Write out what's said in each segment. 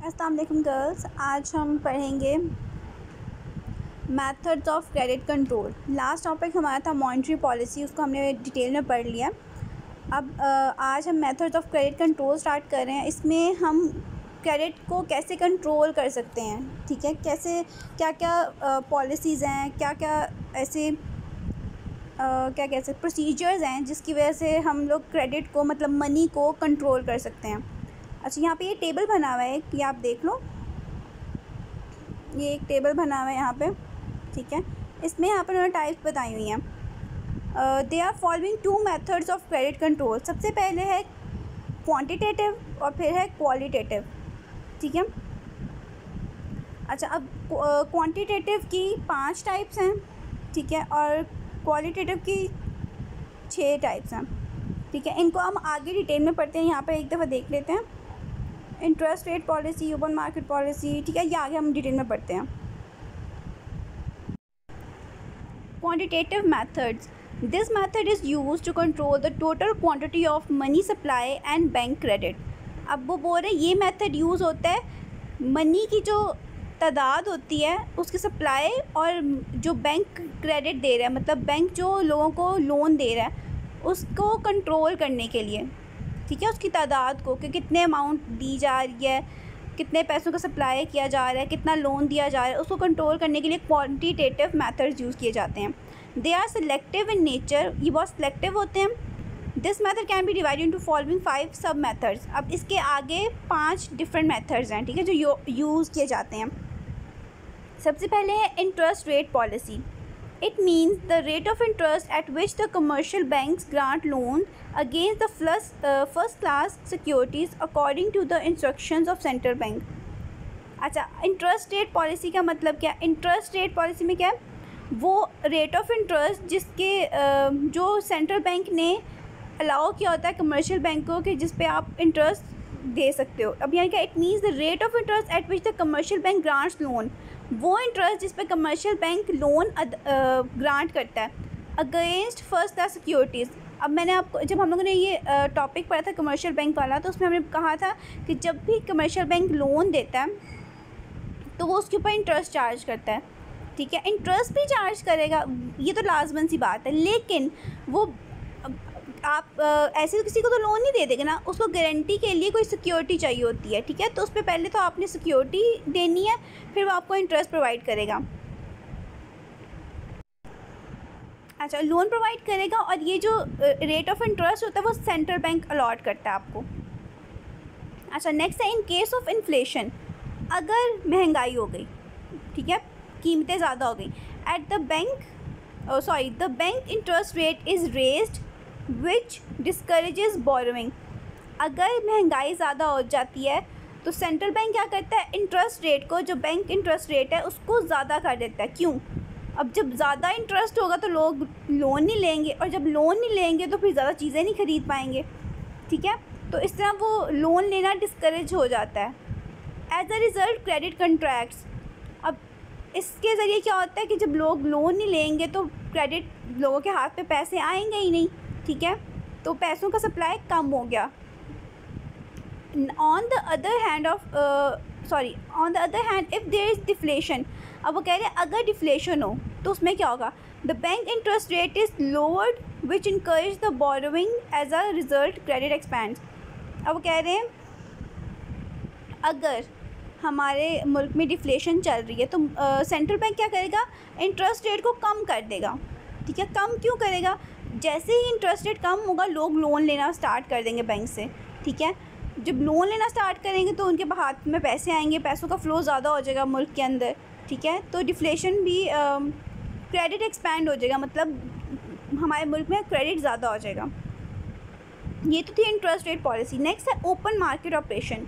अस्सलाम वालेकुम गर्ल्स, आज हम पढ़ेंगे methods of credit control. Last topic हमारा था मॉनेटरी पॉलिसी, उसको हमने डिटेल में पढ़ लिया। अब आज हम methods of credit control start कर रहे हैं। इसमें हम क्रेडिट को कैसे कंट्रोल कर सकते हैं, ठीक है, कैसे क्या क्या पॉलिसीज़ हैं, क्या क्या ऐसे क्या कहते हैं प्रोसीजर्स हैं जिसकी वजह से हम लोग क्रेडिट को मतलब मनी को कंट्रोल कर सकते हैं। अच्छा, यहाँ पे ये टेबल बना हुआ है, ये आप देख लो, ये एक टेबल बना हुआ है यहाँ पे, ठीक है। इसमें यहाँ पर उन्होंने टाइप्स बताई हुई हैं। They are following 2 methods of credit control. सबसे पहले है क्वांटिटेटिव और फिर है क्वालिटेटिव, ठीक है। अच्छा, अब क्वांटिटेटिव की 5 टाइप्स हैं, ठीक है, और क्वालिटेटिव की 6 टाइप्स हैं, ठीक है। इनको हम आगे डिटेल में पढ़ते हैं। यहाँ पर एक दफ़ा देख लेते हैं। Interest rate policy, open market policy, ठीक है, ये आगे हम डिटेल में पढ़ते हैं। Quantitative methods, this method is use to control the total quantity of money supply and bank credit. अब वो बोल रहे हैं ये मेथड यूज़ होता है मनी की जो तादाद होती है उसकी सप्लाई और जो बैंक क्रेडिट दे रहा है, मतलब बैंक जो लोगों को लोन दे रहा है उसको कंट्रोल करने के लिए, ठीक है, उसकी तादाद को कि कितने अमाउंट दी जा रही है, कितने पैसों का सप्लाई किया जा रहा है, कितना लोन दिया जा रहा है, उसको कंट्रोल करने के लिए क्वांटिटेटिव मेथड्स यूज़ किए जाते हैं। They are selective in nature, ये बहुत सिलेक्टिव होते हैं। This method can be divided into following 5 sub methods. अब इसके आगे 5 डिफरेंट मेथड्स हैं, ठीक है, जो यूज़ किए जाते हैं। सबसे पहले है interest rate policy. It means the rate of interest at which the commercial banks grant loan against the first class securities according to the instructions of central bank. अच्छा, इंटरेस्ट रेट पॉलिसी का मतलब क्या? Interest rate policy में क्या है? वो rate of interest जिसके जो सेंट्रल बैंक ने अलाउ किया होता है कमर्शियल बैंकों के, जिस पे आप इंटरेस्ट दे सकते हो। अब यहाँ क्या, it means the rate of interest eight which the commercial bank grants loan, वो इंटरेस्ट जिस पे कमर्शियल बैंक लोन ग्रांट करता है अगेंस्ट फर्स्ट क्लास सिक्योरिटीज़। अब मैंने आपको, जब हम लोगों ने ये टॉपिक पढ़ा था कमर्शियल बैंक वाला, तो उसमें हमने कहा था कि जब भी कमर्शियल बैंक लोन देता है तो वो उसके ऊपर इंटरेस्ट चार्ज करता है, ठीक है। इंटरेस्ट भी चार्ज करेगा, ये तो लाजमन सी बात है, लेकिन वो आप ऐसे किसी को तो लोन नहीं दे देगा ना, उसको गारंटी के लिए कोई सिक्योरिटी चाहिए होती है, ठीक है। तो उस पर पहले तो आपने सिक्योरिटी देनी है, फिर वो आपको इंटरेस्ट प्रोवाइड करेगा। अच्छा, लोन प्रोवाइड करेगा और ये जो रेट ऑफ इंटरेस्ट होता है वो सेंट्रल बैंक अलॉट करता है आपको। अच्छा, नेक्स्ट है इन केस ऑफ इन्फ्लेशन, अगर महंगाई हो गई, ठीक है, कीमतें ज़्यादा हो गई, at the bank the bank interest rate is raised which discourages borrowing. अगर महंगाई ज़्यादा हो जाती है तो सेंट्रल बैंक क्या करता है, इंटरेस्ट रेट को, जो बैंक इंटरेस्ट रेट है उसको ज़्यादा कर देता है। क्यों? अब जब ज़्यादा इंटरेस्ट होगा तो लोग लोन नहीं लेंगे, और जब लोन नहीं लेंगे तो फिर ज़्यादा चीज़ें नहीं ख़रीद पाएंगे, ठीक है। तो इस तरह वो लोन लेना डिस्करेज हो जाता है। एज अ रिज़ल्ट क्रेडिट कंट्रैक्ट्स, अब इसके ज़रिए क्या होता है कि जब लोग लोन नहीं लेंगे तो क्रेडिट, लोगों के हाथ पे पैसे आएंगे ही नहीं, ठीक है, तो पैसों का सप्लाई कम हो गया। On the other hand if there is deflation, अब वो कह रहे हैं अगर डिफ्लेशन हो तो उसमें क्या होगा, the bank interest rate is lowered which encourage the borrowing, as a result credit expands. अब वो कह रहे हैं अगर हमारे मुल्क में डिफ्लेशन चल रही है तो सेंट्रल बैंक क्या करेगा, इंटरेस्ट रेट को कम कर देगा, ठीक है। कम क्यों करेगा? जैसे ही इंटरेस्ट रेट कम होगा लोग लोन लेना स्टार्ट कर देंगे बैंक से, ठीक है। जब लोन लेना स्टार्ट करेंगे तो उनके हाथ में पैसे आएंगे, पैसों का फ़्लो ज़्यादा हो जाएगा मुल्क के अंदर, ठीक है। तो डिफ्लेशन भी, क्रेडिट एक्सपैंड हो जाएगा, मतलब हमारे मुल्क में क्रेडिट ज़्यादा हो जाएगा। ये तो थी इंटरेस्ट रेट पॉलिसी। नेक्स्ट है open market operation.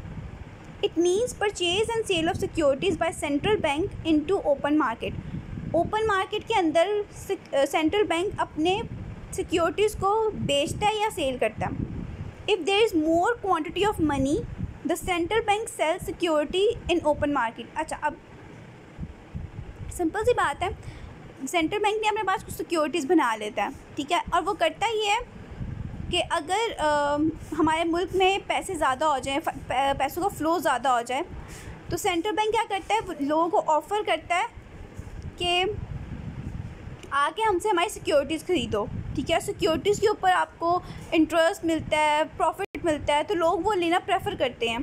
It means purchase and sell of securities by central bank into open market. Open market के अंदर सेंट्रल बैंक अपने सिक्योरिटीज़ को बेचता है या सेल करता है। If there is more quantity of money the central bank sell security in open market. अच्छा, अब सिंपल सी बात है, सेंट्रल बैंक ने अपने पास कुछ सिक्योरिटीज़ बना लेता है, ठीक है, और वो करता ही है कि अगर हमारे मुल्क में पैसे ज़्यादा हो जाएं, पैसों का फ़्लो ज़्यादा हो जाए, तो सेंट्रल बैंक क्या करता है, लोगों को ऑफ़र करता है कि आके हमसे हमारी सिक्योरिटीज़ ख़रीदो, ठीक है। सिक्योरिटीज़ के ऊपर आपको इंटरेस्ट मिलता है, प्रॉफिट मिलता है, तो लोग वो लेना प्रेफर करते हैं,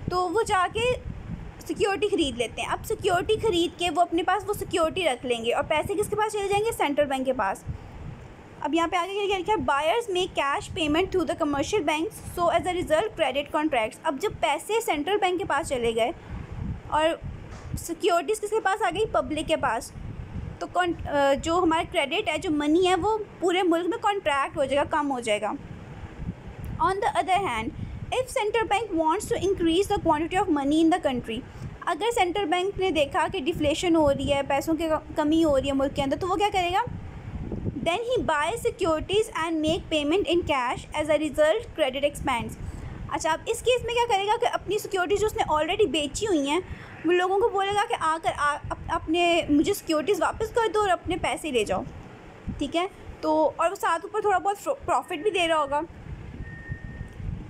तो वो जाके सिक्योरिटी ख़रीद लेते हैं। अब सिक्योरिटी ख़रीद के वो अपने पास वो सिक्योरिटी रख लेंगे और पैसे किसके पास चले जाएंगे, सेंट्रल बैंक के पास। अब यहाँ पे आगे क्या लिखा है, buyers make cash payment through the commercial bank, so as a result credit contracts. अब जब पैसे सेंट्रल बैंक के पास चले गए और सिक्योरिटीज़ किसके पास आ गई, पब्लिक के पास, तो जो हमारा क्रेडिट है, जो मनी है, वो पूरे मुल्क में कॉन्ट्रैक्ट हो जाएगा, कम हो जाएगा। On the other hand, if central bank wants to increase the quantity of money in the country, अगर सेंट्रल बैंक ने देखा कि डिफ्लेशन हो रही है, पैसों की कमी हो रही है मुल्क के अंदर, तो वो क्या करेगा, then he buy securities and make payment in cash, as a result credit expands. अच्छा, अब इस केस में क्या करेगा कि अपनी सिक्योरिटीज़ जो उसने ऑलरेडी बेची हुई हैं, वो लोगों को बोलेगा कि अपने मुझे सिक्योरिटीज़ वापस कर दो और अपने पैसे ले जाओ, ठीक है। तो और वो साथ ऊपर थोड़ा बहुत प्रॉफिट भी दे रहा होगा,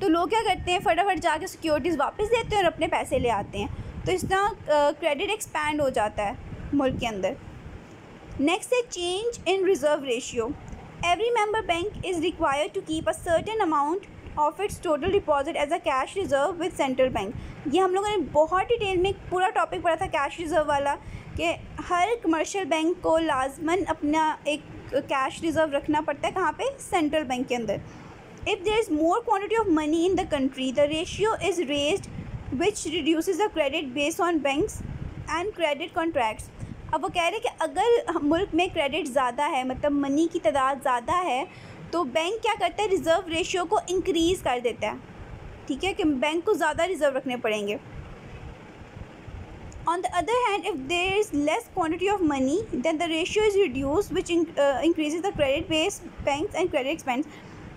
तो लोग क्या करते हैं, फटाफट जाके सिक्योरिटीज़ वापस देते हैं और अपने पैसे ले आते हैं। तो इस तरह क्रेडिट एक्सपैंड हो जाता है मुल्क के अंदर। नेक्स्ट है change in reserve ratio. Every member bank is required to keep a certain amount of its total deposit as a cash reserve with central bank. ये हम लोगों ने बहुत डिटेल में पूरा टॉपिक पढ़ा था कैश रिज़र्व वाला, कि हर कमर्शियल बैंक को लाजमन अपना एक कैश रिज़र्व रखना पड़ता है, कहाँ पे, सेंट्रल बैंक के अंदर। If there is more quantity of money in the country, the ratio is raised, which reduces the credit based on banks and credit contracts. अब वो कह रहे हैं कि अगर मुल्क में क्रेडिट ज़्यादा है, मतलब मनी की तादाद ज़्यादा है, तो बैंक क्या करता है, रिज़र्व रेशियो को इंक्रीज़ कर देता है, ठीक है, कि बैंक को ज़्यादा रिज़र्व रखने पड़ेंगे। On the other hand, if there is less quantity of money, then the ratio is reduced, which increases the credit based banks and credit expense.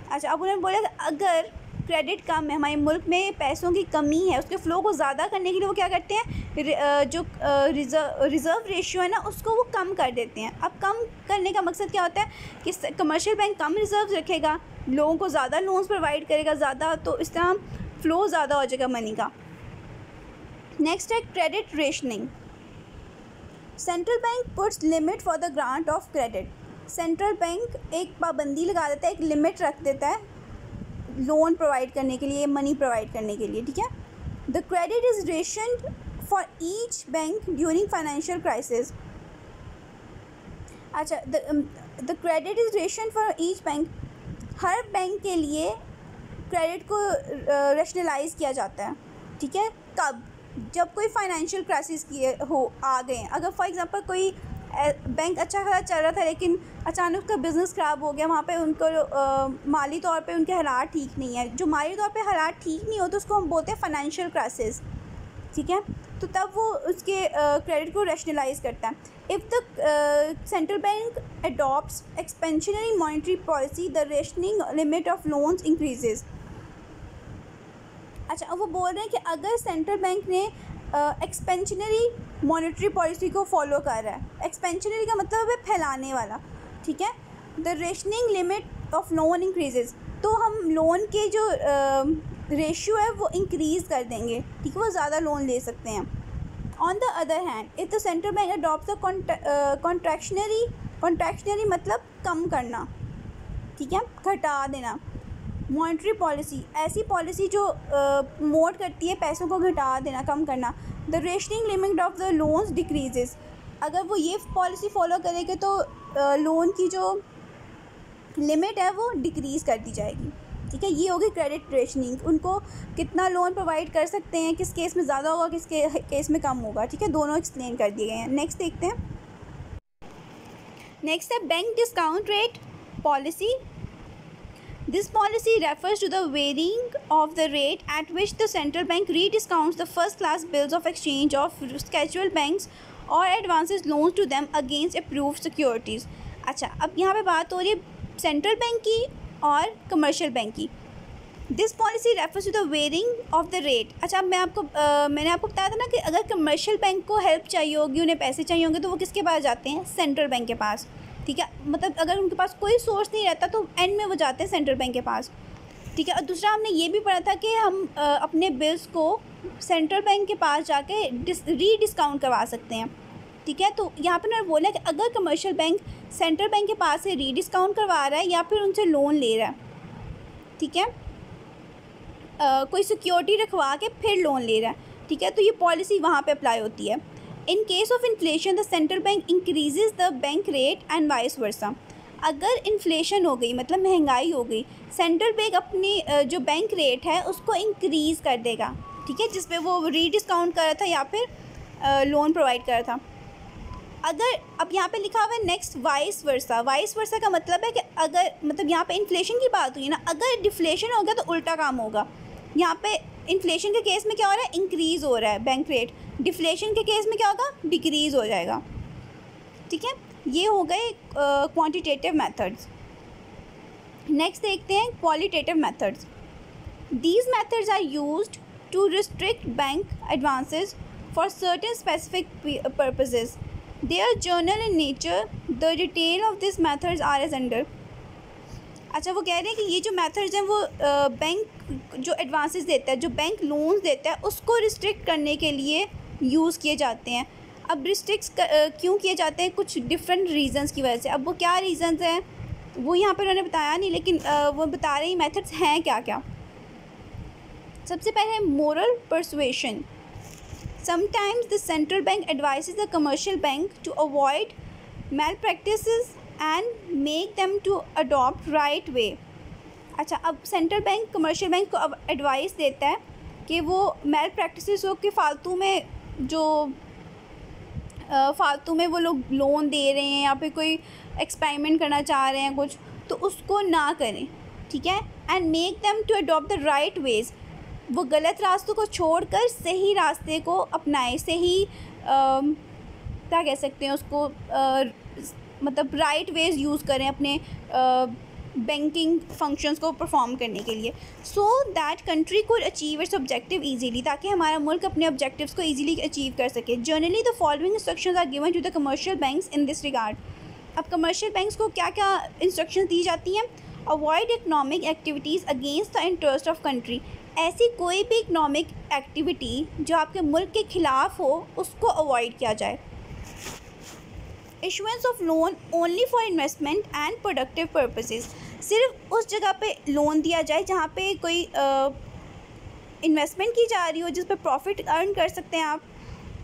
अच्छा, अब उन्होंने बोला कि अगर क्रेडिट कम है, हमारे मुल्क में पैसों की कमी है, उसके फ़्लो को ज़्यादा करने के लिए वो क्या करते हैं, जो रिज़र्व रेशियो है ना, उसको वो कम कर देते हैं। अब कम करने का मकसद क्या होता है कि कमर्शियल बैंक कम रिज़र्व रखेगा, लोगों को ज़्यादा लोन्स प्रोवाइड करेगा ज़्यादा, तो इस तरह फ़्लो ज़्यादा हो जाएगा मनी का। नेक्स्ट है credit rationing. Central bank puts limit for the grant of credit. Central bank एक पाबंदी लगा देता है, एक लिमिट रख देता है लोन प्रोवाइड करने के लिए, मनी प्रोवाइड करने के लिए, ठीक है। The credit is rationed for each bank during financial crisis. अच्छा, the credit is rationed for each bank, हर बैंक के लिए क्रेडिट को रेशनलाइज किया जाता है, ठीक है। कब, जब कोई फाइनेंशियल क्राइसिस आ गए, अगर फॉर एग्जांपल कोई बैंक अच्छा खासा चल रहा था लेकिन अचानक उसका बिज़नेस ख़राब हो गया, वहाँ पे उनको माली तौर पे उनके हालात ठीक नहीं है, जो माली तौर पे हालात ठीक नहीं होते उसको हम बोलते हैं फाइनेंशियल क्राइसिस, ठीक है। तो तब वो उसके क्रेडिट को रैशनलाइज करता है। If the central bank adopts expansionary monetary policy, the rationing limit of loans increases. अच्छा, अब वो बोल रहे हैं कि अगर सेंट्रल बैंक ने एक्सपेंशनरी मॉनेटरी पॉलिसी को फॉलो कर रहा है, एक्सपेंशनरी का मतलब है फैलाने वाला, ठीक है, the rationing limit of loan increases, तो हम लोन के जो रेशियो है वो इंक्रीज़ कर देंगे, ठीक है, वो ज़्यादा लोन ले सकते हैं। On the other hand, if the central bank adopts the contractionary मतलब कम करना, ठीक है, घटा देना, मॉनेटरी पॉलिसी ऐसी पॉलिसी जो प्रमोट करती है पैसों को घटा देना, कम करना, the rationing limit of the loans decreases, अगर वो ये पॉलिसी फॉलो करेंगे तो लोन की जो लिमिट है वो डिक्रीज़ कर दी जाएगी, ठीक है। ये होगी क्रेडिट रेशनिंग, उनको कितना लोन प्रोवाइड कर सकते हैं, किस केस में ज़्यादा होगा, किस केस में कम होगा, ठीक है, दोनों एक्सप्लेन कर दिए गए हैं। नेक्स्ट देखते हैं। नेक्स्ट है bank discount rate policy. This policy refers to the varying of the rate at which the central bank rediscounts the first class bills of exchange of scheduled banks or advances loans to them against approved securities. अच्छा, अब यहाँ पे बात हो रही है central bank की और कमर्शियल बैंक की। This policy refers to the varying of the rate. अच्छा, मैंने आपको बताया था ना कि अगर कमर्शियल बैंक को हेल्प चाहिए होगी, उन्हें पैसे चाहिए होंगे, तो वो किसके पास जाते हैं, सेंट्रल बैंक के पास। ठीक है, मतलब अगर उनके पास कोई सोर्स नहीं रहता तो एंड में वो जाते हैं सेंट्रल बैंक के पास, ठीक है। और दूसरा हमने ये भी पढ़ा था कि हम अपने बिल्स को सेंट्रल बैंक के पास जाके रीडिस्काउंट करवा सकते हैं, ठीक है। तो यहाँ पर उन्होंने बोला कि अगर कमर्शियल बैंक सेंट्रल बैंक के पास से रीडिस्काउंट करवा रहा है या फिर उनसे लोन ले रहा है, ठीक है, कोई सिक्योरिटी रखवा के फिर लोन ले रहा है, ठीक है, तो ये पॉलिसी वहाँ पे अप्लाई होती है। In case of inflation the central bank increases the bank rate and vice versa. अगर इन्फ्लेशन हो गई मतलब महंगाई हो गई, सेंट्रल बैंक अपनी जो बैंक रेट है उसको इंक्रीज़ कर देगा, ठीक है, जिस पे वो रीडिस्काउंट कर रहा था या फिर लोन प्रोवाइड कर रहा था। अगर अब यहाँ पे लिखा हुआ है next vice versa. Vice versa का मतलब है कि अगर मतलब यहाँ पे इन्फ्लेशन की बात हुई ना, अगर डिफ्लेशन हो गया तो उल्टा काम होगा। यहाँ पे इन्फ्लेशन के केस में क्या हो रहा है, इंक्रीज़ हो रहा है बैंक रेट, डिफ्लेशन के केस में क्या होगा, डिक्रीज़ हो जाएगा, ठीक है। ये हो गए क्वांटिटेटिव मेथड्स। नेक्स्ट देखते हैं qualitative methods. These methods are used to restrict bank advances for certain specific purposes. They are general in nature. The detail of these methods are as under. अच्छा, वो कह रहे हैं कि ये जो मेथड्स हैं वो बैंक जो एडवांसेस देता है, जो बैंक लोन्स देता है, उसको रिस्ट्रिक्ट करने के लिए यूज़ किए जाते हैं। अब रिस्ट्रिक्ट क्यों किए जाते हैं, कुछ डिफरेंट रीजंस की वजह से। अब वो क्या रीजंस हैं वो यहाँ पर उन्होंने बताया नहीं, लेकिन वो बता रहे हैं मेथड्स हैं क्या क्या। सबसे पहले है moral persuasion. Sometimes the central bank advises the commercial bank to avoid malpractices and make them to adopt right way. अच्छा, अब सेंट्रल बैंक कमर्शियल बैंक को अब एडवाइस देता है कि वो मेल प्रैक्टिसेस हो कि फालतू में वो लोग लोन दे रहे हैं या फिर कोई एक्सपेरिमेंट करना चाह रहे हैं कुछ, तो उसको ना करें, ठीक है। And make them to adopt the right ways, वो गलत रास्तों को छोड़कर सही रास्ते को अपनाएं, सही क्या कह सकते हैं उसको, मतलब राइट वेज यूज़ करें अपने बैंकिंग फंक्शंस को परफॉर्म करने के लिए, so that country could achieve its objective easily, ताकि हमारा मुल्क अपने ऑब्जेक्टिव्स को ईजीली अचीव कर सके। Generally the following instructions are given to the commercial banks in this regard. अब कमर्शियल बैंक्स को क्या क्या इंस्ट्रक्शंस दी जाती हैं, avoid economic activities against the interest of country. ऐसी कोई भी इकनॉमिक एक्टिविटी जो आपके मुल्क के ख़िलाफ़ हो उसको अवॉइड किया जाए। Issuance of loan only for investment and productive purposes, सिर्फ उस जगह पे लोन दिया जाए जहाँ पे कोई इन्वेस्टमेंट की जा रही हो, जिस पे प्रॉफिट अर्न कर सकते हैं आप,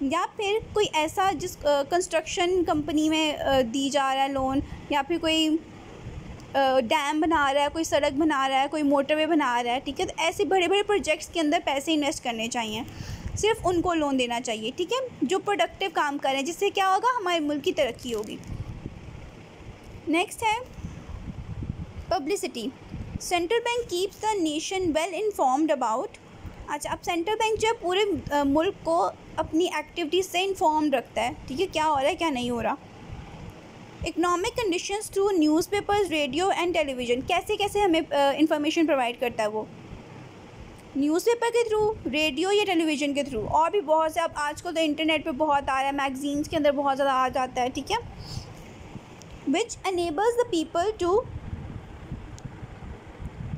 या फिर कोई ऐसा जिस कंस्ट्रक्शन कंपनी में दी जा रहा है लोन, या फिर कोई डैम बना रहा है, कोई सड़क बना रहा है, कोई मोटरवे बना रहा है, ठीक है। तो ऐसे बड़े बड़े प्रोजेक्ट्स के अंदर पैसे इन्वेस्ट करने चाहिए, सिर्फ उनको लोन देना चाहिए, ठीक है, जो प्रोडक्टिव काम करें, जिससे क्या होगा, हमारे मुल्क की तरक्की होगी। नेक्स्ट है publicity. Central bank keeps the nation well informed about. अच्छा, अब सेंट्रल बैंक जो है पूरे मुल्क को अपनी एक्टिविटीज़ से इन्फॉर्म्ड रखता है, ठीक है, क्या हो रहा है क्या नहीं हो रहा। Economic conditions through newspapers, radio and television, कैसे कैसे हमें इंफॉर्मेशन प्रोवाइड करता है वो, न्यूज़पेपर के थ्रू, रेडियो या टेलीविज़न के थ्रू, और भी बहुत से। अब आजकल तो इंटरनेट पे बहुत आ रहा है, मैगजीन्स के अंदर बहुत ज़्यादा आ जाता है, ठीक है। विच enables the people to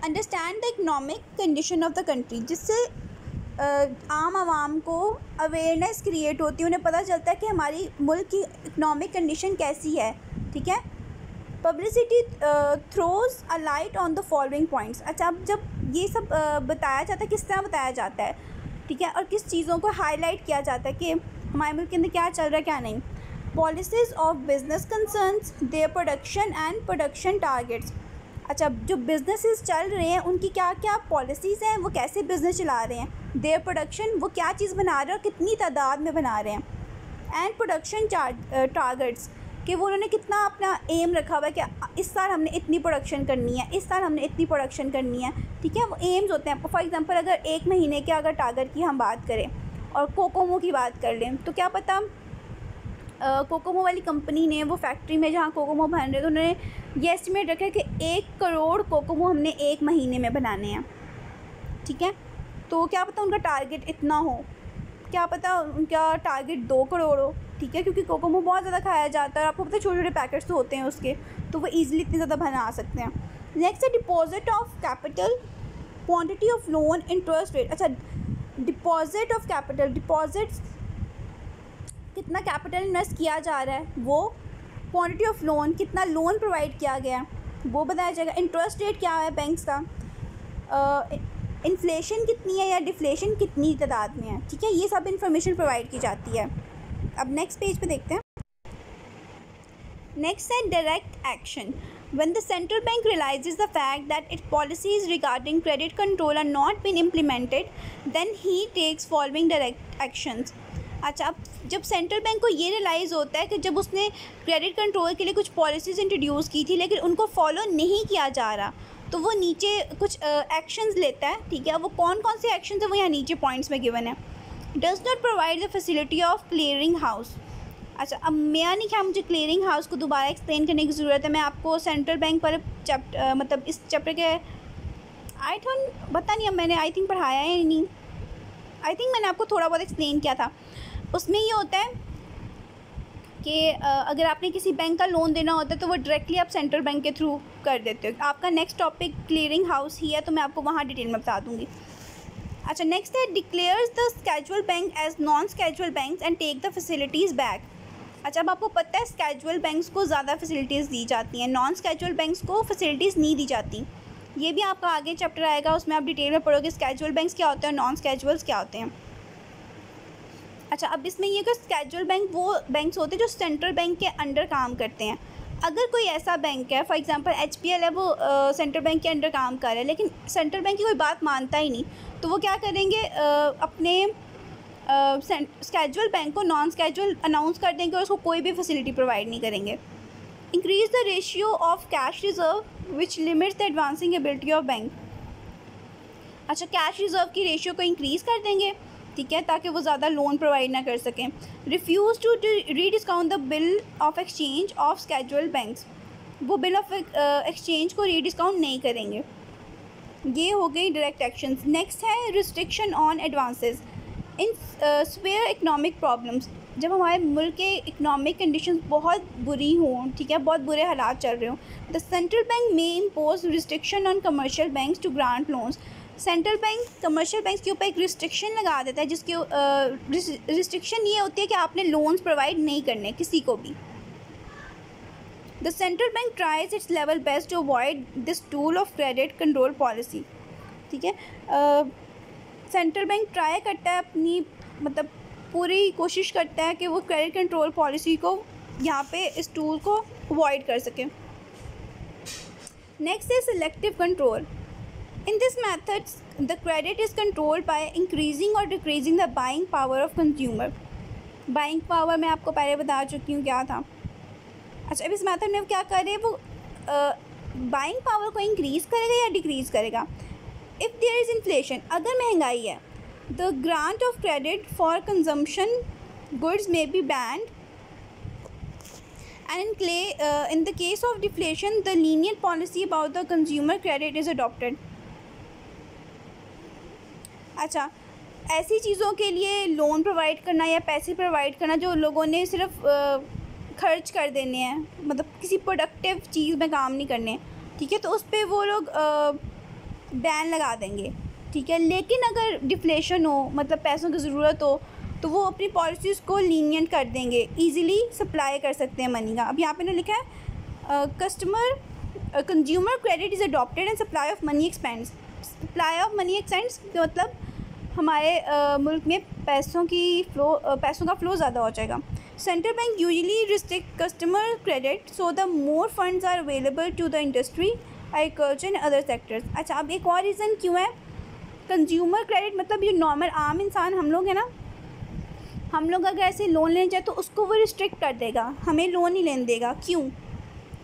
understand the economic condition of the country, जिससे आम आवाम को अवेयरनेस क्रिएट होती है, उन्हें पता चलता है कि हमारी मुल्क की इकनॉमिक कंडीशन कैसी है, ठीक है। Publicity throws a light on the following points. अच्छा, अब जब ये सब बताया जाता है, किस तरह बताया जाता है, ठीक है, और किस चीज़ों को हाईलाइट किया जाता है कि हमारे मुल्क के अंदर क्या चल रहा है क्या नहीं। Policies of business concerns, their production and production targets. अच्छा, जो बिजनेसेस चल रहे हैं उनकी क्या क्या पॉलिसीज़ हैं, वो कैसे बिज़नेस चला रहे हैं। देयर प्रोडक्शन, वो क्या चीज़ बना रहे हैं और कितनी तादाद में बना रहे हैं। एंड प्रोडक्शन टारगेट्स, कि वो उन्होंने कितना अपना एम रखा हुआ है कि इस साल हमने इतनी प्रोडक्शन करनी है, इस साल हमने इतनी प्रोडक्शन करनी है, ठीक है। वो एम्स होते हैं। फॉर एग्जांपल अगर एक महीने के अगर टारगेट की हम बात करें और कोकोमो की बात कर लें, तो क्या पता कोकोमो वाली कंपनी ने वो फैक्ट्री में जहाँ कोकोमो बन रहे, तो उन्होंने ये एस्टिमेट रखा है कि 1 करोड़ कोकोमो हमने एक महीने में बनाने हैं, ठीक है। तो क्या पता उनका टारगेट इतना हो, क्या पता उनका टारगेट 2 करोड़ हो, ठीक ठीक है, क्योंकि कोकोमो बहुत ज़्यादा खाया जाता है, आपको पता है छोटे छोटे पैकेट्स तो होते हैं उसके, तो वो ईजिली इतने ज़्यादा बना सकते हैं। नेक्स्ट है deposit of capital, quantity of loan, interest rate. अच्छा, डिपॉजिट ऑफ कैपिटल, डिपॉजिट कितना कैपिटल इन्वेस्ट किया जा रहा है वो, क्वांटिटी ऑफ लोन कितना लोन प्रोवाइड किया गया है वो बताया जाएगा, इंटरेस्ट रेट क्या है बैंक्स का, इन्फ्लेशन कितनी है या डिफ्लेशन कितनी तादाद में है, ठीक है, ये सब इंफॉर्मेशन प्रोवाइड की जाती है। अब नेक्स्ट पेज पे देखते हैं। नेक्स्ट है direct action. When the central bank realizes the fact that its policies regarding credit control are not being implemented, then he takes following direct actions. अच्छा, अब जब सेंट्रल बैंक को ये रियलाइज़ होता है कि जब उसने क्रेडिट कंट्रोल के लिए कुछ पॉलिसीज़ इंट्रोड्यूस की थी लेकिन उनको फॉलो नहीं किया जा रहा, तो वो नीचे कुछ एक्शंस लेता है, ठीक है। वो कौन कौन से एक्शंस है वो यहाँ नीचे पॉइंट्स में गिवन है। Does not provide the facility of clearing house. अच्छा, अब मेरा नहीं क्या मुझे क्लियरिंग हाउस को दोबारा एक्सप्लेन करने की ज़रूरत है। मैं आपको सेंट्रल बैंक पर मतलब इस चैप्टर के आई थॉट पता नहीं, अब मैंने आई थिंक पढ़ाया है या नहीं, आई थिंक मैंने आपको थोड़ा बहुत एक्सप्लेन किया था। उसमें ये होता है कि अगर आपने किसी बैंक का लोन देना होता है तो वो डायरेक्टली आप सेंट्रल बैंक के थ्रू कर देते हो। आपका नेक्स्ट टॉपिक क्लियरिंग हाउस ही है, तो मैं आपको वहाँ डिटेल में बता दूँगी। अच्छा, नेक्स्ट है declares the scheduled bank as non scheduled banks and take the facilities back. अच्छा, अब आपको पता है स्केजुअल बैंक्स को ज़्यादा फैसिलिटीज़ दी जाती हैं, नॉन स्केजुअल बैंक्स को फैसिलिटीज़ नहीं दी जाती। ये भी आपका आगे चैप्टर आएगा, उसमें आप डिटेल में पढ़ोगे स्केजुअल बैंक्स क्या होते हैं, नॉन स्केजुअल्स क्या होते हैं। अच्छा, अब इसमें ये कि स्केजुअल बैंक वो बैंक्स होते हैं जो सेंट्रल बैंक के अंडर काम करते हैं। अगर कोई ऐसा बैंक है, फॉर एग्जांपल HPL है, वो सेंट्रल बैंक के अंडर काम कर रहा है लेकिन सेंट्रल बैंक की कोई बात मानता ही नहीं, तो वो क्या करेंगे, अपने स्केजुअल बैंक को नॉन स्केजुअल अनाउंस कर देंगे और उसको कोई भी फैसिलिटी प्रोवाइड नहीं करेंगे। Increase the ratio of cash reserve which limits the advancing ability of bank. अच्छा, कैश रिजर्व की रेशियो को इंक्रीज़ कर देंगे, ठीक है, ताकि वो ज़्यादा लोन प्रोवाइड ना कर सकें। Refuse to rediscount the bill of exchange of scheduled banks, वो बिल ऑफ एक्सचेंज को रीडिस्काउंट नहीं करेंगे। ये हो गई डायरेक्ट एक्शंस। नेक्स्ट है restriction on advances in severe economic problems. जब हमारे मुल्क के इकनॉमिक कंडीशंस बहुत बुरी हों, ठीक है, बहुत बुरे हालात चल रहे हों, the central bank may impose restriction on commercial banks to grant loans. Central bank commercial banks के ऊपर एक रिस्ट्रिक्शन लगा देता है, जिसकी रिस्ट्रिक्शन ये होती है कि आपने लोन्स प्रोवाइड नहीं करने किसी को भी। The central bank tries its level best to avoid this tool of credit control policy, ठीक है। सेंट्रल बैंक ट्राई करता है अपनी मतलब पूरी कोशिश करता है कि वो क्रेडिट कंट्रोल पॉलिसी को यहाँ पे इस टूल को अवॉइड कर सके। नेक्स्ट है selective control. In this methods the credit is controlled by increasing और decreasing the buying power of consumer. Buying power मैं आपको पहले बता चुकी हूँ क्या था। अच्छा, अब इस मेथड में क्या करे, वो बाइंग पावर को इंक्रीज़ करेगा या डिक्रीज़ करेगा। इफ़ देयर इज़ इन्फ्लेशन, अगर महंगाई है, the grant of credit for consumption goods may be band and in the case of deflation the linear policy about the consumer credit is adopted. अच्छा, ऐसी चीज़ों के लिए लोन प्रोवाइड करना या पैसे प्रोवाइड करना जो लोगों ने सिर्फ खर्च कर देने हैं, मतलब किसी प्रोडक्टिव चीज़ में काम नहीं करने, ठीक है, तो उस पर वो लोग बैन लगा देंगे, ठीक है। लेकिन अगर डिफ्लेशन हो, मतलब पैसों की ज़रूरत हो, तो वो अपनी पॉलिसीज़ को लीनियंट कर देंगे, इजीली सप्लाई कर सकते हैं मनी का। अब यहाँ पे ना लिखा है consumer credit is adopted and supply of money expends. Supply of money expends मतलब हमारे मुल्क में पैसों का फ्लो ज़्यादा हो जाएगा। Central bank usually restrict customer credit so the more funds are available to the industry, agriculture and other sectors. अच्छा, अब एक और रीज़न क्यों है, कंज्यूमर क्रेडिट मतलब जो नॉर्मल आम इंसान हम लोग हैं ना, हम लोग अगर ऐसे लोन लेने जाए तो उसको वो रिस्ट्रिक्ट कर देगा, हमें लोन नहीं लेने देगा। क्यों?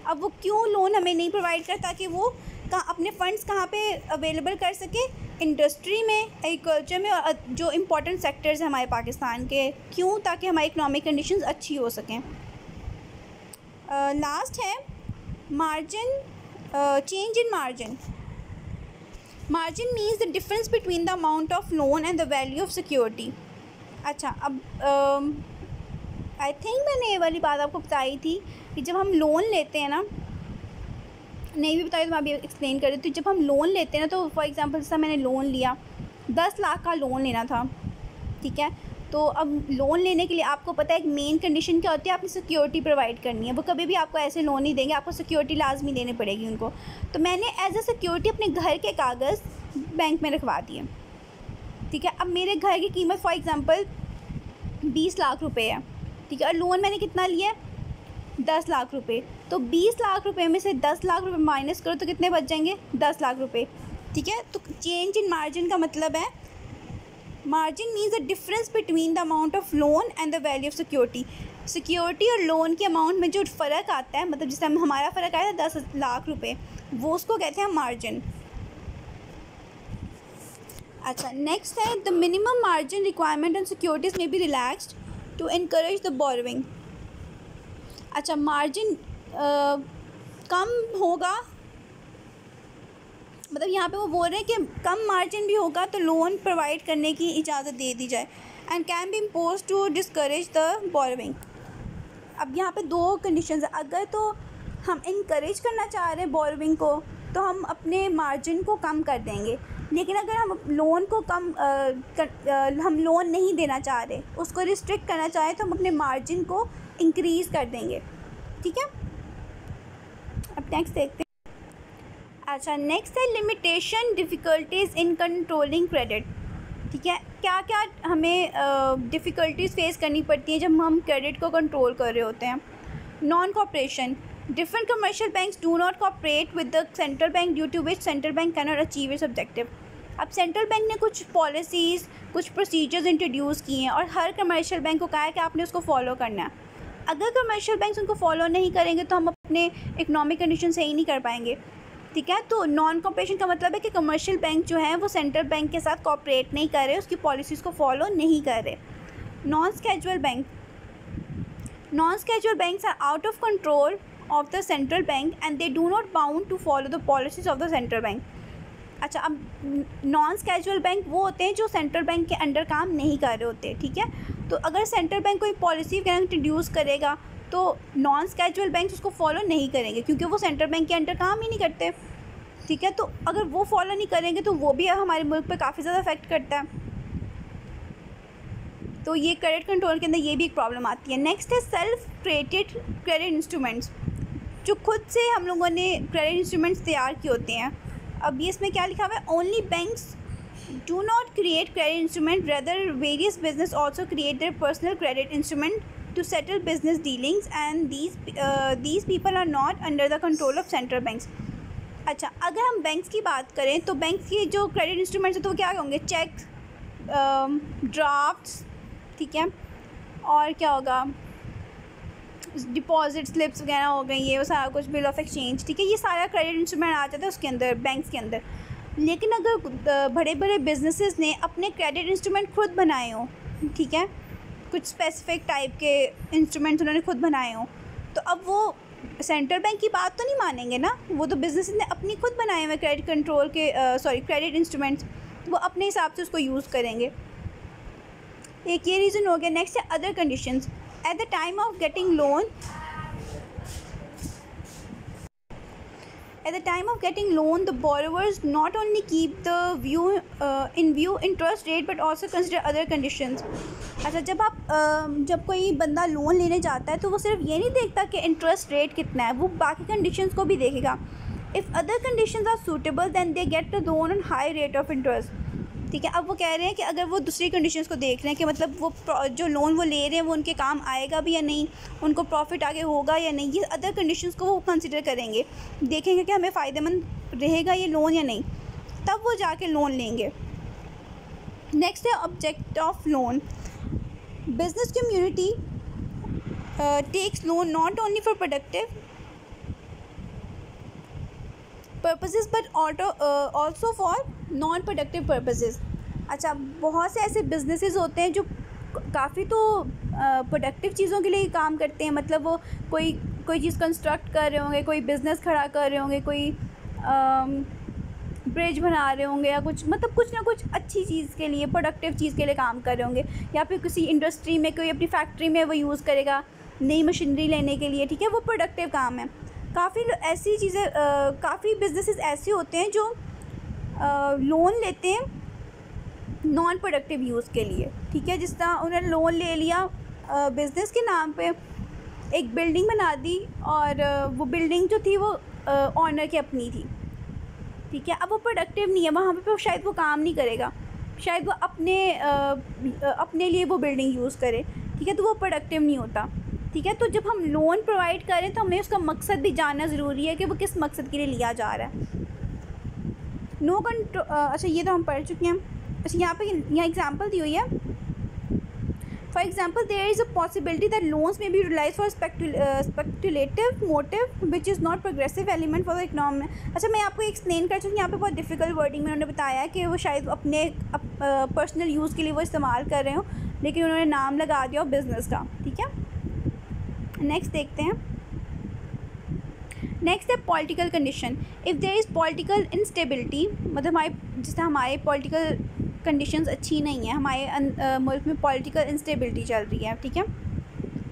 अब वो क्यों लोन हमें नहीं प्रोवाइड करता, ताकि वो अपने फंड्स कहाँ पे अवेलेबल कर सके, इंडस्ट्री में, एग्रीकल्चर में और जो इम्पोर्टेंट सेक्टर्स हैं हमारे पाकिस्तान के। क्यों? ताकि हमारी इकनॉमिक कंडीशंस अच्छी हो सकें। लास्ट है margin, change in margin. Margin means the difference between the amount of loan and the value of security. अच्छा, अब आई थिंक मैंने ये वाली बात आपको बताई थी कि जब हम लोन लेते हैं ना, नहीं भी बताई तो मैं अभी एक्सप्लेन कर रही हूँ। तो जब हम लोन लेते हैं ना, तो फॉर एग्जांपल जैसा मैंने लोन लिया, 10 लाख का लोन लेना था, ठीक है। तो अब लोन लेने के लिए आपको पता है एक मेन कंडीशन क्या होती है, आपने सिक्योरिटी प्रोवाइड करनी है। वो कभी भी आपको ऐसे लोन नहीं देंगे, आपको सिक्योरिटी लाजमी देनी पड़ेगी उनको। तो मैंने एज अ सिक्योरिटी अपने घर के कागज़ बैंक में रखवा दिए, ठीक है। अब मेरे घर की कीमत फॉर एग्ज़ाम्पल 20 लाख रुपए है, ठीक है, और लोन मैंने कितना लिया, 10 लाख रुपए। तो 20 लाख रुपए में से 10 लाख रुपए माइनस करो तो कितने बच जाएंगे, 10 लाख रुपए, ठीक है। तो चेंज इन मार्जिन का मतलब है, margin means the difference between the amount of loan and the value of security. Security और लोन के अमाउंट में जो फ़र्क आता है, मतलब जिससे हमारा फ़र्क आया था 10 लाख रुपए, वो उसको कहते हैं मार्जिन। अच्छा, नेक्स्ट है the minimum margin requirement on securities may be relaxed to encourage the borrowing. अच्छा, मार्जिन कम होगा, मतलब यहाँ पे वो बोल रहे हैं कि कम मार्जिन भी होगा तो लोन प्रोवाइड करने की इजाज़त दे दी जाए, and can be impose to discourage the borrowing. अब यहाँ पे दो कंडीशंस है, अगर तो हम इनकरेज करना चाह रहे हैं बोरोइंग को तो हम अपने मार्जिन को कम कर देंगे, लेकिन अगर हम लोन को हम लोन नहीं देना चाह रहे, उसको रिस्ट्रिक्ट करना चाहें तो हम अपने मार्जिन को इंक्रीज़ कर देंगे, ठीक है। अब नेक्स्ट देखते हैं। अच्छा, नेक्स्ट है limitation difficulties in controlling credit, ठीक है। क्या क्या हमें डिफ़िकल्टीज़ फेस करनी पड़ती है जब हम क्रेडिट को कंट्रोल कर रहे होते हैं। Non cooperation, different commercial banks do not cooperate with the central bank due to which central bank can not achieve its objective. अब सेंट्रल बैंक ने कुछ पॉलिसीज़, कुछ प्रोसीजर्स इंट्रोड्यूस किए हैं और हर कमर्शियल बैंक को कहा है कि आपने उसको फॉलो करना है। अगर कमर्शियल बैंक्स उनको फॉलो नहीं करेंगे तो हम अपने इकोनॉमिक कंडीशन सही नहीं कर पाएंगे, ठीक है। तो नॉन कॉपरेशन का मतलब है कि कमर्शियल बैंक जो है वो सेंट्रल बैंक के साथ कॉपरेट नहीं कर रहे, उसकी पॉलिसीज़ को फॉलो नहीं कर रहे। Non scheduled bank, non scheduled banks are out of control of the central bank and they do not bound to follow the policies of the central bank. अच्छा, अब नॉन स्केजुअल बैंक वो होते हैं जो central bank के under काम नहीं कर रहे होते, ठीक है। तो अगर सेंट्रल बैंक कोई पॉलिसी इंट्रोड्यूस करेगा तो नॉन स्केजुअल बैंक उसको फॉलो नहीं करेंगे क्योंकि वो सेंट्रल बैंक के अंडर काम ही नहीं करते, ठीक है। तो अगर वो फॉलो नहीं करेंगे तो वो भी हमारे मुल्क पे काफ़ी ज़्यादा इफेक्ट करता है। तो ये क्रेडिट कंट्रोल के अंदर ये भी एक प्रॉब्लम आती है। नेक्स्ट है सेल्फ क्रिएटेड क्रेडिट इंस्ट्रूमेंट्स, जो खुद से हम लोगों ने क्रेडिट इंस्ट्रूमेंट्स तैयार किए होते हैं। अब ये इसमें क्या लिखा हुआ है, only banks do not create credit instrument, rather various business also create their personal credit instrument to settle business dealings and these people are not under the control of central banks। अच्छा, अगर हम banks की बात करें तो banks के जो credit instruments हैं तो वो क्या होंगे, चेक, ड्राफ्ट्स, ठीक है, और क्या होगा, डिपॉजिट स्लिप्स वगैरह हो गई, ये वो सारा कुछ, बिल ऑफ एक्सचेंज, ठीक है। ये सारा क्रेडिट इंस्ट्रूमेंट आ जाता है उसके अंदर, बैंक्स के अंदर। लेकिन अगर बड़े बड़े बिजनेसेस ने अपने क्रेडिट इंस्ट्रूमेंट खुद बनाए हों, ठीक है, कुछ स्पेसिफिक टाइप के इंस्ट्रूमेंट्स उन्होंने खुद बनाए हों, तो अब वो सेंट्रल बैंक की बात तो नहीं मानेंगे ना। वो तो बिजनेस ने अपनी खुद बनाए हुए क्रेडिट कंट्रोल के क्रेडिट इंस्ट्रूमेंट्स, वो अपने हिसाब से उसको यूज़ करेंगे। एक ये रीज़न हो गया। नेक्स्ट है other conditions. At the time of getting loan, At the time of getting loan, the borrowers not only keep the in view interest rate but also consider other conditions। अच्छा, जब कोई बंदा loan लेने जाता है तो वो सिर्फ ये नहीं देखता कि इंटरेस्ट रेट कितना है, वो बाकी कंडीशंस को भी देखेगा। If other conditions are suitable then they get the loan on high rate of interest, ठीक है। अब वो कह रहे हैं कि अगर वो दूसरी कंडीशंस को देख रहे हैं कि मतलब वो जो लोन वो ले रहे हैं वो उनके काम आएगा भी या नहीं, उनको प्रॉफिट आगे होगा या नहीं, ये अदर कंडीशंस को वो कंसिडर करेंगे, देखेंगे कि हमें फ़ायदेमंद रहेगा ये लोन या नहीं, तब वो जाके लोन लेंगे। नेक्स्ट है object of loan. Business community takes loan not only for productive purposes but also for non productive purposes. अच्छा, बहुत से ऐसे बिजनेसेस होते हैं जो काफ़ी तो प्रोडक्टिव चीज़ों के लिए काम करते हैं, मतलब वो कोई चीज़ कंस्ट्रक्ट कर रहे होंगे, कोई बिज़नेस खड़ा कर रहे होंगे, कोई ब्रिज बना रहे होंगे या कुछ, मतलब कुछ ना कुछ अच्छी चीज़ के लिए, प्रोडक्टिव चीज़ के लिए काम कर रहे होंगे, या फिर किसी इंडस्ट्री में, कोई अपनी फैक्ट्री में वो यूज़ करेगा नई मशीनरी लेने के लिए, ठीक है, वो प्रोडक्टिव काम है। काफ़ी ऐसी चीज़ें, काफ़ी बिजनेसेस ऐसे होते हैं जो लोन लेते हैं नॉन प्रोडक्टिव यूज़ के लिए, ठीक है। जिस तरह उन्होंने लोन ले लिया बिज़नेस के नाम पे, एक बिल्डिंग बना दी, और वो बिल्डिंग जो थी वो ऑनर की अपनी थी, ठीक है। अब वो प्रोडक्टिव नहीं है, वहाँ पे शायद वो काम नहीं करेगा, शायद वो अपने लिए वो बिल्डिंग यूज़ करे, ठीक है, तो वो प्रोडक्टिव नहीं होता, ठीक है। तो जब हम लोन प्रोवाइड करें तो हमें उसका मकसद भी जानना ज़रूरी है कि वो किस मकसद के लिए लिया जा रहा है। नो कंट्रोल, अच्छा ये तो हम पढ़ चुके हैं। अच्छा यहाँ एग्जांपल दी हुई है। For example, there is a possibility that loans may be utilize for speculative motive which is not progressive element for the economy. अच्छा मैं आपको एक्सप्लेन कर चुकी हूँ, यहाँ पे बहुत डिफिकल्ट वर्डिंग में उन्होंने बताया कि वो शायद अपने पर्सनल यूज़ के लिए वो इस्तेमाल कर रहे हो, लेकिन उन्होंने नाम लगा दिया बिज़नेस का, ठीक है। नेक्स्ट देखते हैं। नेक्स्ट है political condition. If there is political instability, मतलब हमारे पॉलिटिकल कंडीशंस अच्छी नहीं है, हमारे मुल्क में पॉलिटिकल इंस्टेबिलिटी चल रही है, ठीक है।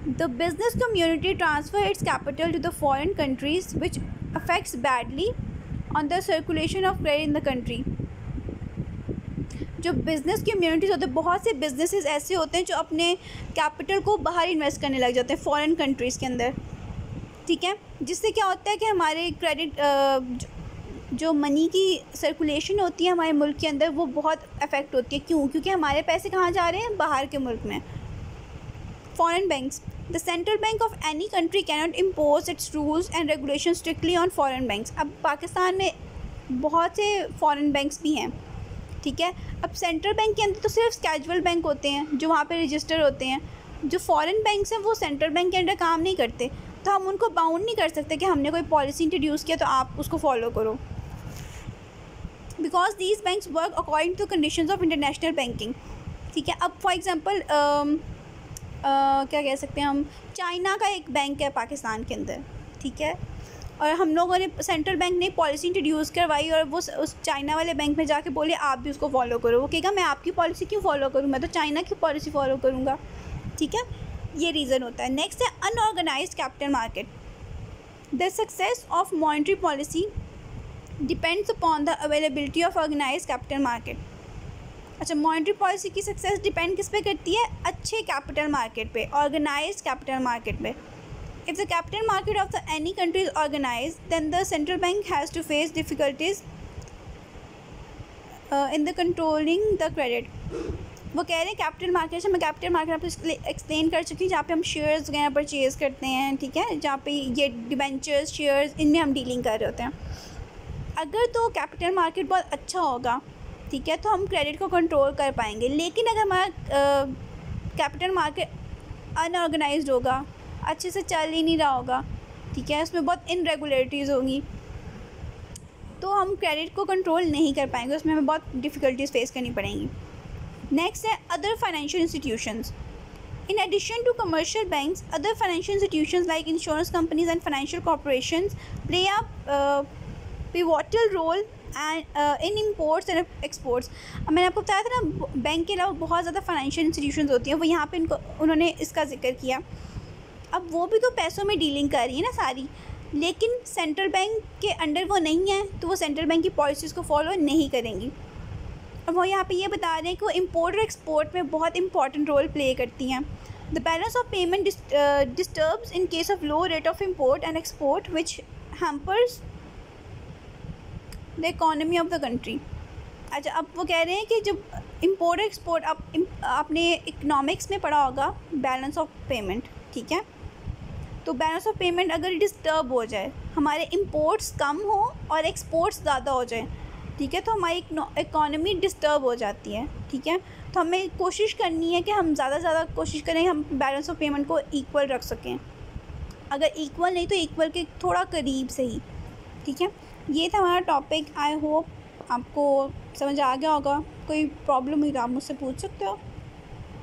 The business community transfer its capital to the foreign countries which affects badly on the circulation of credit in the country. जो बिज़नेस कम्युनिटीज़ होते हैं, बहुत से बिजनेसेस ऐसे होते हैं जो अपने कैपिटल को बाहर इन्वेस्ट करने लग जाते हैं फॉरेन कंट्रीज़ के अंदर, ठीक है। जिससे क्या होता है कि हमारे क्रेडिट जो मनी की सर्कुलेशन होती है हमारे मुल्क के अंदर, वो बहुत अफेक्ट होती है। क्यों? क्योंकि हमारे पैसे कहाँ जा रहे हैं? बाहर के मुल्क में। Foreign banks, the central bank of any country cannot impose it's rules and regulation strictly on foreign banks. अब पाकिस्तान में बहुत से फॉरेन बैंक्स भी हैं, ठीक है। अब सेंट्रल बैंक के अंदर तो सिर्फ स्केजुअल बैंक होते हैं जो वहाँ पे रजिस्टर होते हैं। जो फॉरेन बैंक्स हैं वो सेंट्रल बैंक के अंडर काम नहीं करते, तो हम उनको बाउंड नहीं कर सकते कि हमने कोई पॉलिसी इंट्रोड्यूस किया तो आप उसको फॉलो करो, because these banks work according to conditions of international banking, ठीक है। अब फॉर एग्जांपल क्या कह सकते हैं हम, चाइना का एक बैंक है पाकिस्तान के अंदर, ठीक है, और हम लोगों ने सेंट्रल बैंक ने पॉलिसी इंट्रोड्यूस करवाई और वो उस चाइना वाले बैंक में जाके बोले आप भी उसको फॉलो करो। वो कहेगा मैं आपकी पॉलिसी क्यों फॉलो करूँ, मैं तो चाइना की पॉलिसी फॉलो करूँगा, ठीक है। ये रीज़न होता है। नेक्स्ट है unorganised capital market. The success of monetary policy depends upon the availability of organised capital market. अच्छा, मॉनेटरी पॉलिसी की सक्सेस डिपेंड किस पे करती है? अच्छे कैपिटल मार्केट पे, ऑर्गेनाइज्ड कैपिटल मार्केट पे। If the capital market of any country is organized, then the central bank has to face difficulties in the controlling the credit. वो कह रहे हैं कैपिटल मार्केट, मैं कैपिटल मार्केट आपको explain कर चुकी हूँ, जहाँ पे हम शेयर्स वगैरह परचेज़ करते हैं, ठीक है, जहाँ पे ये डिबेंचर्स, शेयर्स, इनमें हम डीलिंग कर रहे होते हैं। अगर तो कैपिटल मार्केट बहुत अच्छा होगा, ठीक है, तो हम क्रेडिट को कंट्रोल कर पाएंगे। लेकिन अगर हमारा कैपिटल मार्केट अनऑर्गेनाइज्ड होगा, अच्छे से चल ही नहीं रहा होगा, ठीक है, उसमें बहुत इनरेगुलरिटीज़ होंगी, तो हम क्रेडिट को कंट्रोल नहीं कर पाएंगे, उसमें हमें बहुत डिफ़िकल्टीज़ फेस करनी पड़ेंगी। नेक्स्ट है other financial institutions. In addition to commercial banks, other financial institutions like insurance companies and financial corporations play a pivotal role and in imports and exports. मैंने आपको बताया था ना, बैंक के अलावा बहुत ज़्यादा फाइनेंशियल इंस्टीट्यूशंस होती हैं, वो यहाँ पे उन्होंने इसका जिक्र किया। अब वो भी तो पैसों में डीलिंग कर रही है ना सारी, लेकिन सेंट्रल बैंक के अंडर वो नहीं है, तो वो सेंट्रल बैंक की पॉलिसीज़ को फॉलो नहीं करेंगी। और वो यहाँ पे ये बता रहे हैं कि वो इम्पोर्ट और एक्सपोर्ट में बहुत इंपॉर्टेंट रोल प्ले करती हैं। The balance of payment disturbs in case of low rate of import and export which hampers the economy of the country. अच्छा, अब वो कह रहे हैं कि जब इम्पोर्ट एक्सपोर्ट, अब आपने इकनॉमिक्स में पढ़ा होगा बैलेंस ऑफ पेमेंट, ठीक है, तो बैलेंस ऑफ पेमेंट अगर डिस्टर्ब हो जाए, हमारे इंपोर्ट्स कम हो और एक्सपोर्ट्स ज़्यादा हो जाए, ठीक है, तो हमारी इकोनॉमी डिस्टर्ब हो जाती है, ठीक है। तो हमें कोशिश करनी है कि हम ज़्यादा से ज़्यादा कोशिश करें हम बैलेंस ऑफ पेमेंट को इक्वल रख सकें। अगर इक्वल नहीं तो इक्वल के थोड़ा करीब से ही, ठीक है। ये था हमारा टॉपिक। आई होप आपको समझ आ गया होगा। कोई प्रॉब्लम हुई तो आप मुझसे पूछ सकते हो।